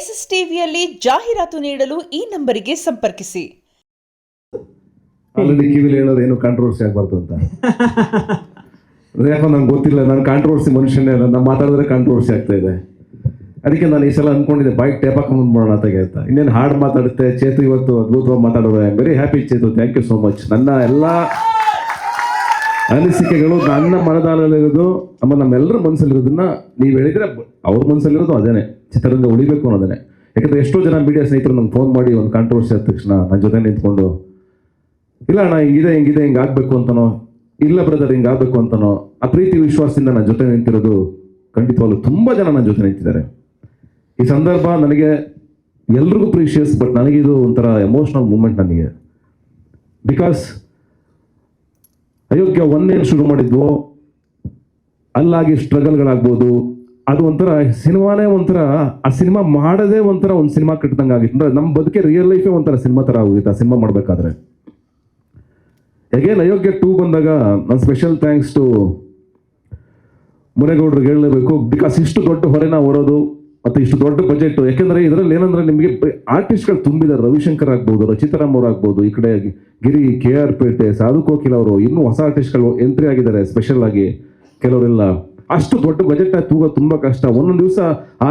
SSTVಯಲ್ಲಿ ಜಾಹೀರಾತು ನೀಡಲು ಈ ನಂಬರಿಗೆ ಸಂಪರ್ಕಿಸಿ. ಆಲ್ರೆಡಿ ಕಿವಿಲಿ ಹೇಳೋದು ಏನು ಕಾಂಟ್ರವರ್ಸಿ ಆಗಬಾರ್ದು ಅಂತ. ಯಾಕೋ ನಂಗೆ ಗೊತ್ತಿಲ್ಲ, ನಾನು ಕಾಂಟ್ರವರ್ಸಿ ಮನುಷ್ಯನೇ ಅಲ್ಲ, ನಾನು ಮಾತಾಡಿದ್ರೆ ಕಾಂಟ್ರವರ್ಸಿ ಆಗ್ತಾ ಇದೆ. ಅದಕ್ಕೆ ನಾನು ಈ ಸಲ ಅಂದ್ಕೊಂಡಿದ್ದೆ ಬೈಕ್ ಟೇಪ್ ಹಾಕೊಂಡು ಮಾಡೋಣ ಅಂತ. ಇನ್ನೇನು ಹಾಡು ಮಾತಾಡುತ್ತೆ ಚೇತು, ಇವತ್ತು ಅದ್ಭುತವಾಗಿ ಮಾತಾಡೋದು. I am very happy Chetu, thank you so much. ನನ್ನ ಎಲ್ಲ ಅನಿಸಿಕೆಗಳು ನನ್ನ ಮನದಾಳದಲ್ಲಿರೋದು, ಆಮೇಲೆ ನಮ್ಮೆಲ್ಲರ ಮನಸ್ಸಲ್ಲಿರೋದನ್ನ ನೀವು ಹೇಳಿದ್ರೆ ಅವ್ರ ಮನಸ್ಸಲ್ಲಿರೋದು ಅದೇನೆ, ಚಿತ್ರರಂಗ ಉಳಿಬೇಕು ಅನ್ನೋದೇನೆ. ಯಾಕಂದರೆ ಎಷ್ಟೋ ಜನ ಮೀಡಿಯಾ ಸ್ನೇಹಿತರು ನಂಗೆ ಫೋನ್ ಮಾಡಿ ಒಂದು ಕಾಂಟ್ರವರ್ಸಿ ಆದ ತಕ್ಷಣ ನನ್ನ ಜೊತೆ ನಿಂತ್ಕೊಂಡು, ಇಲ್ಲ ಅಣ್ಣ ಹಿಂಗಿದೆ ಹಿಂಗೆ ಆಗಬೇಕು ಅಂತನೋ, ಇಲ್ಲ ಬ್ರದರ್ ಹಿಂಗೆ ಆಗಬೇಕು ಅಂತನೋ, ಆ ಪ್ರೀತಿ ವಿಶ್ವಾಸದಿಂದ ನನ್ನ ಜೊತೆ ನಿಂತಿರೋದು ಖಂಡಿತವಾಗ್ಲೂ ತುಂಬ ಜನ ನನ್ನ ಜೊತೆ ನಿಂತಿದ್ದಾರೆ. ಈ ಸಂದರ್ಭ ನನಗೆ ಎಲ್ರಿಗೂ ಪ್ರೀಶಿಯಸ್, ಬಟ್ ನನಗಿದು ಒಂಥರ ಎಮೋಷ್ನಲ್ ಮೂಮೆಂಟ್ ನನಗೆ. ಬಿಕಾಸ್ ಅಯೋಗ್ಯ ಒಂದೇನು ಶುರು ಮಾಡಿದ್ವು, ಅಲ್ಲಾಗಿ ಸ್ಟ್ರಗಲ್ಗಳಾಗ್ಬೋದು, ಅದು ಒಂಥರ ಸಿನಿಮಾನೇ ಒಂಥರ, ಆ ಸಿನಿಮಾ ಮಾಡದೇ ಒಂಥರ ಒಂದು ಸಿನಿಮಾ ಕಟ್ಟಿದಂಗೆ ಆಗಿತ್ತು. ಅಂದರೆ ನಮ್ಮ ಬದುಕೆ ರಿಯಲ್ ಲೈಫೇ ಒಂಥರ ಸಿನಿಮಾ ಥರ ಆಗೋಗಿತ್ತು ಆ ಸಿನಿಮಾ ಮಾಡಬೇಕಾದ್ರೆ. ಅಗೇನ್ ಅಯೋಗ್ಯ 2 ಬಂದಾಗ ನಾನು ಸ್ಪೆಷಲ್ ಥ್ಯಾಂಕ್ಸ್ ಟು ಮುನೇಗೌಡ್ರಿಗೆ ಹೇಳಲೇಬೇಕು. ಬಿಕಾಸ್ ಇಷ್ಟು ದೊಡ್ಡ ಹೊರೆನ ಹೊರೋದು ಮತ್ತು ಇಷ್ಟು ದೊಡ್ಡ ಬಜೆಟ್, ಯಾಕೆಂದರೆ ಇದರಲ್ಲಿ ಏನಂದರೆ ನಿಮಗೆ ಆರ್ಟಿಸ್ಟ್ಗಳು ತುಂಬಿದ್ದಾರೆ. ರವಿಶಂಕರ್ ಆಗ್ಬೋದು, ರಚಿತಾರಾಮ್ ಅವ್ರು ಆಗ್ಬೋದು, ಈ ಕಡೆ ಗಿರಿ, KR ಪೇಟೆ, ಸಾಧು ಕೋಕಿಲ್ ಅವರು, ಇನ್ನೂ ಹೊಸ ಆರ್ಟಿಸ್ಟ್ಗಳು ಎಂಟ್ರಿ ಆಗಿದ್ದಾರೆ ಸ್ಪೆಷಲ್ ಆಗಿ. ಕೆಲವರೆಲ್ಲ ಅಷ್ಟು ದೊಡ್ಡ ಬಜೆಟ್ ತೂಗೋದು ತುಂಬ ಕಷ್ಟ. ಒಂದೊಂದು ದಿವಸ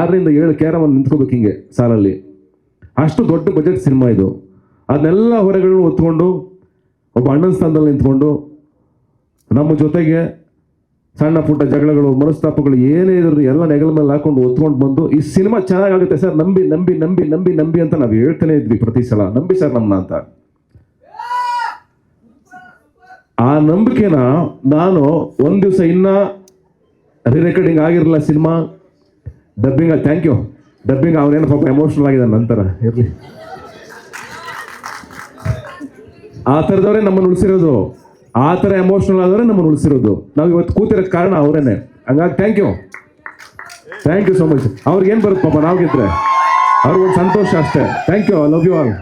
6 ರಿಂದ 7 ಕ್ಯಾರವನ್ನು ನಿಂತ್ಕೋಬೇಕು ಹಿಂಗೆ ಸಾಲಲ್ಲಿ. ಅಷ್ಟು ದೊಡ್ಡ ಬಜೆಟ್ ಸಿನಿಮಾ ಇದು. ಅದನ್ನೆಲ್ಲ ಹೊರೆಗಳನ್ನು ಹೊತ್ಕೊಂಡು ಒಬ್ಬ ಅಣ್ಣನ ಸ್ಥಾನದಲ್ಲಿ ನಿಂತ್ಕೊಂಡು ನಮ್ಮ ಜೊತೆಗೆ ಸಣ್ಣ ಪುಟ್ಟ ಜಗಳಗಳು, ಮನಸ್ತಾಪಗಳು ಏನೇ ಇದ್ರು ಎಲ್ಲ ನೆಗಲ ಮೇಲೆ ಹಾಕೊಂಡು ಒತ್ಕೊಂಡು ಬಂದು ಈ ಸಿನಿಮಾ ಚೆನ್ನಾಗಾಗುತ್ತೆ ಸರ್, ನಂಬಿ ನಂಬಿ ನಂಬಿ ನಂಬಿ ನಂಬಿ ಅಂತ ನಾವು ಹೇಳ್ತಾನೆ ಇದ್ವಿ ಪ್ರತಿ ಸಲ, ನಂಬಿ ಸರ್ ನಮ್ಮನ್ನ ಅಂತ. ಆ ನಂಬಿಕೆನ ನಾನು ಒಂದು ದಿವಸ ಇನ್ನ ರೆಕಾರ್ಡಿಂಗ್ ಆಗಿರಲಿಲ್ಲ cinema, dubbing, thank you dubbing, ಅವನೇನು ಪಾಪ ಎಮೋಷನಲ್ ಆಗಿದೆ ನಂತರ, ಇರಲಿ. ಆ ಥರದವರೇ ನಮ್ಮನ್ನು ಉಳಿಸಿರೋದು, ಆ ಥರ ಎಮೋಷನಲ್ ಆದವರೇ ನಮ್ಮನ್ನು ಉಳಿಸಿರೋದು. ನಾವು ಇವತ್ತು ಕೂತಿರೋಕ್ಕೆ ಕಾರಣ ಅವರೇನೆ. ಹಂಗಾಗಿ ಥ್ಯಾಂಕ್ ಯು ಸೋ ಮಚ್. ಅವ್ರಿಗೇನು ಬರುತ್ತೆ ಪಾಪ, ನಾವು ಗೆದ್ರೆ ಅವ್ರಿಗೊಂದು ಸಂತೋಷ ಅಷ್ಟೇ. Thank you, I love you all.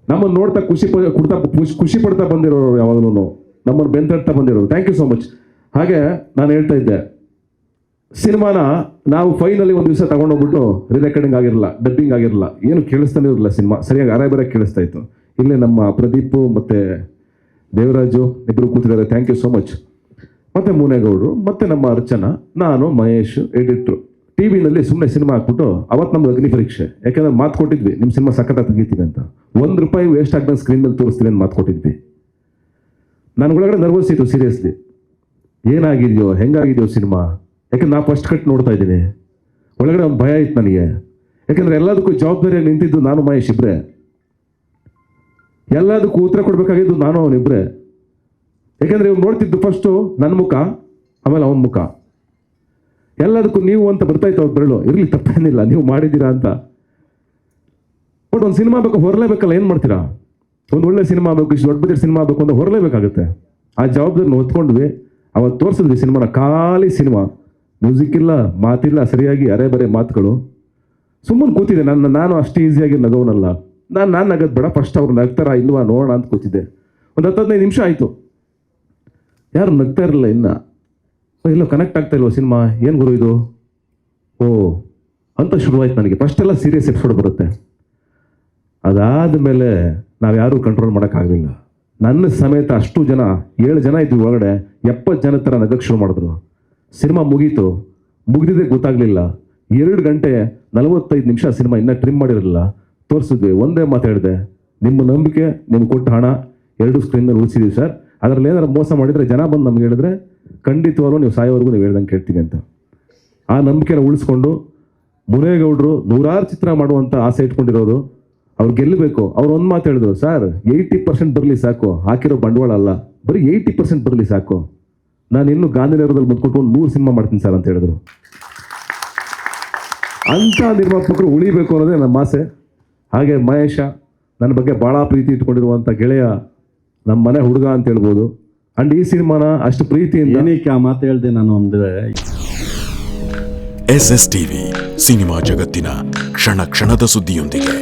ನಮ್ಮನ್ನು ನೋಡ್ತಾ ಖುಷಿ ಪಡ್ತಾ ಬಂದಿರೋರು, ಯಾವಾಗಲೂ ನಮ್ಮನ್ನು ಬೆಂತಡ್ತಾ ಬಂದಿರೋರು. Thank you so much. ಹಾಗೆ ನಾನು ಹೇಳ್ತಾ ಇದ್ದೆ, ಸಿನಿಮಾನ ನಾವು ಫೈನಲಿ ಒಂದು ದಿವಸ ತಗೊಂಡೋಗ್ಬಿಟ್ಟು ರೆಕಾರ್ಡಿಂಗ್ ಆಗಿರಲ್ಲ, ಡಬ್ಬಿಂಗ್ ಆಗಿರಲ್ಲ, ಏನು ಕೇಳಿಸ್ತಾನೆ ಇರಲಿಲ್ಲ. ಸಿನಿಮಾ ಸರಿಯಾಗಿ ಅರೆ ಕೇಳಿಸ್ತಾ ಇತ್ತು. ಇಲ್ಲೇ ನಮ್ಮ ಪ್ರದೀಪ್ ಮತ್ತು ದೇವರಾಜು ಇಬ್ಬರು ಕೂತಿದ್ದಾರೆ, ಥ್ಯಾಂಕ್ ಯು ಸೋ ಮಚ್. ಮತ್ತು ಮುನೇಗೌಡರು, ಮತ್ತು ನಮ್ಮ ಅರ್ಚನಾ, ನಾನು, ಮಹೇಶ್ ಎಡಿಟ್ರು. TV ನಲ್ಲಿ ಸುಮ್ಮನೆ ಸಿನಿಮಾ ಹಾಕ್ಬಿಟ್ಟು ಅವತ್ತು ನಮ್ಗೆ ಅಗ್ನಿ ಪರೀಕ್ಷೆ. ಯಾಕೆಂದ್ರೆ ಮಾತು ಕೊಟ್ಟಿದ್ವಿ ನಿಮ್ಮ ಸಿನಿಮಾ ಸಖತ್ತಾಗಿ ತೆಗಿತೀವಿ ಅಂತ, ₹1 ವೇಸ್ಟ್ ಆಗ್ದಂಗೆ ಸ್ಕ್ರೀನ್ ಮೇಲೆ ತೋರಿಸ್ತೀವಿ ಅಂತ ಮಾತು ಕೊಟ್ಟಿದ್ವಿ. ನನಗೊಳಗಡೆ ನರ್ವಸ್ ಇತ್ತು ಸೀರಿಯಸ್ಲಿ, ಏನಾಗಿದೆಯೋ ಹೆಂಗಾಗಿದೆಯೋ ಸಿನಿಮಾ. ಯಾಕೆಂದ್ರೆ ನಾ ಫಸ್ಟ್ ಕಟ್ ನೋಡ್ತಾ ಇದ್ದೀನಿ, ಒಳಗಡೆ ಒಂದು ಭಯ ಇತ್ತು ನನಗೆ. ಯಾಕೆಂದರೆ ಎಲ್ಲದಕ್ಕೂ ಜವಾಬ್ದಾರಿಯಾಗಿ ನಿಂತಿದ್ದು ನಾನು ಮಹೇಶ್ ಇಬ್ಬರೇ, ಎಲ್ಲದಕ್ಕೂ ಉತ್ತರ ಕೊಡಬೇಕಾಗಿದ್ದು ನಾನು ಅವನಿಬ್ಬರೇ. ಯಾಕೆಂದರೆ ಇವ್ನು ನೋಡ್ತಿದ್ದು ಫಸ್ಟು ನನ್ನ ಮುಖ, ಆಮೇಲೆ ಅವನ ಮುಖ. ಎಲ್ಲದಕ್ಕೂ ನೀವು ಅಂತ ಬರ್ತಾಯಿತ್ತು ಅವ್ರು ಬೆರಳು, ಇರಲಿ ತಪ್ಪೇನಿಲ್ಲ ನೀವು ಮಾಡಿದ್ದೀರಾ ಅಂತ. ಬಟ್ ಒಂದು ಸಿನಿಮಾ ಬೇಕು, ಹೊರಲೇಬೇಕಲ್ಲ, ಏನು ಮಾಡ್ತೀರಾ? ಒಂದು ಒಳ್ಳೆ ಸಿನಿಮಾ ಬೇಕು, ಇಷ್ಟು ದೊಡ್ಡ ಬಜೆಟ್ ಸಿನಿಮಾ ಬೇಕು ಅಂತ ಹೊರಲೇಬೇಕಾಗುತ್ತೆ. ಆ ಜವಾಬ್ದಾರಿನ ಹೊತ್ಕೊಂಡ್ವಿ. ಅವತ್ತು ತೋರಿಸಿದ್ವಿ ಸಿನಿಮಾನ, ಖಾಲಿ ಸಿನಿಮಾ, ಮ್ಯೂಸಿಕ್ ಇಲ್ಲ, ಮಾತಿಲ್ಲ, ಸರಿಯಾಗಿ ಅರೆ ಬರೆ ಮಾತುಗಳು. ಸುಮ್ಮನೆ ಕೂತಿದ್ದೆ ನಾನು ಅಷ್ಟು ಈಸಿಯಾಗಿ ನಗೋನಲ್ಲ. ನಾನು ನಗದು ಬೇಡ, ಫಸ್ಟ್ ಅವ್ರು ನಗ್ತಾರ ಇಲ್ವಾ ನೋಡೋಣ ಅಂತ ಕೂತಿದ್ದೆ. ಒಂದು 10-15 ನಿಮಿಷ ಆಯಿತು, ಯಾರು ನಗ್ತಾ ಇರಲಿಲ್ಲ. ಇಲ್ಲೋ ಕನೆಕ್ಟ್ ಆಗ್ತಾ ಇಲ್ವ ಸಿನಿಮಾ, ಏನು ಗುರು ಇದು ಓ ಅಂತ ಶುರುವಾಯ್ತು ನನಗೆ. ಫಸ್ಟೆಲ್ಲ ಸೀರಿಯಸ್ ಎಪಿಸೋಡ್ ಬರುತ್ತೆ, ಅದಾದ ಮೇಲೆ ನಾವು ಯಾರೂ ಕಂಟ್ರೋಲ್ ಮಾಡೋಕ್ಕಾಗಲಿಲ್ಲ. ನನ್ನ ಸಮೇತ ಅಷ್ಟು ಜನ, 7 ಜನ ಇದ್ವಿ ಒಳಗಡೆ, 70 ಜನ ಥರ ನಗಕ್ಕೆ ಶುರು ಮಾಡಿದ್ರು. ಸಿನಿಮಾ ಮುಗೀತು, ಮುಗಿದಿದ್ದೇ ಗೊತ್ತಾಗಲಿಲ್ಲ. 2 ಗಂಟೆ 45 ನಿಮಿಷ ಸಿನಿಮಾ ಇನ್ನೂ ಟ್ರಿಮ್ ಮಾಡಿರಲಿಲ್ಲ. ತೋರಿಸಿದ್ವಿ, ಒಂದೇ ಮಾತು ಹೇಳಿದೆ, ನಿಮ್ಮ ನಂಬಿಕೆ, ನಿಮ್ಗೆ ಕೊಟ್ಟ ಹಣ 2 ಸ್ಕ್ರೀನಲ್ಲಿ ಉಳಿಸಿದ್ದೀವಿ ಸರ್. ಅದರಲ್ಲಿ ಏನಾರು ಮೋಸ ಮಾಡಿದರೆ ಜನ ಬಂದು ನಮ್ಗೆ ಹೇಳಿದ್ರೆ ಖಂಡಿತವಾಗ್ಲೂ ನೀವು ಸಾಯೋವರೆಗೂ ನೀವು ಹೇಳ್ದಂಗೆ ಕೇಳ್ತೀವಿ ಅಂತ. ಆ ನಂಬಿಕೆನ ಉಳಿಸ್ಕೊಂಡು ಮುನೇಗೌಡರು 100 ಚಿತ್ರ ಮಾಡುವಂಥ ಆಸೆ ಇಟ್ಕೊಂಡಿರೋರು, ಅವ್ರು ಗೆಲ್ಲಬೇಕು. ಅವ್ರು ಒಂದು ಮಾತು ಹೇಳಿದ್ರು, ಸರ್ 80% ಬರಲಿ ಸಾಕು, ಹಾಕಿರೋ ಬಂಡವಾಳ ಅಲ್ಲ, ಬರೀ 80% ಬರಲಿ ಸಾಕು, ನಾನು ಇನ್ನೂ ಗಾಂಧಿನಗರದಲ್ಲಿ ಮುಂದ್ಕೊಟ್ಟು ಒಂದು 100 ಸಿನಿಮಾ ಮಾಡ್ತೀನಿ ಸರ್ ಅಂತ ಹೇಳಿದ್ರು. ಅಂಥ ನಿರ್ಮಾಪಕರು ಉಳಿಬೇಕು ಅನ್ನೋದೇ ನಮ್ಮ ಆಸೆ. ಹಾಗೆ ಮಹೇಶ ನನ್ನ ಬಗ್ಗೆ ಭಾಳ ಪ್ರೀತಿ ಇಟ್ಕೊಂಡಿರುವಂಥ ಗೆಳೆಯ, ನಮ್ಮ ಮನೆ ಹುಡುಗ ಅಂತ ಹೇಳ್ಬೋದು. ಅಂಡ್ ಈ ಸಿನಿಮಾನ ಅಷ್ಟು ಪ್ರೀತಿಯಿಂದ ಏನಕ್ಕೆ ಆ ಮಾತು ಹೇಳಿದೆ ನಾನು ಅಂದರೆ, SSTV ಸಿನಿಮಾ ಜಗತ್ತಿನ ಕ್ಷಣ ಕ್ಷಣದ ಸುದ್ದಿಯೊಂದಿಗೆ.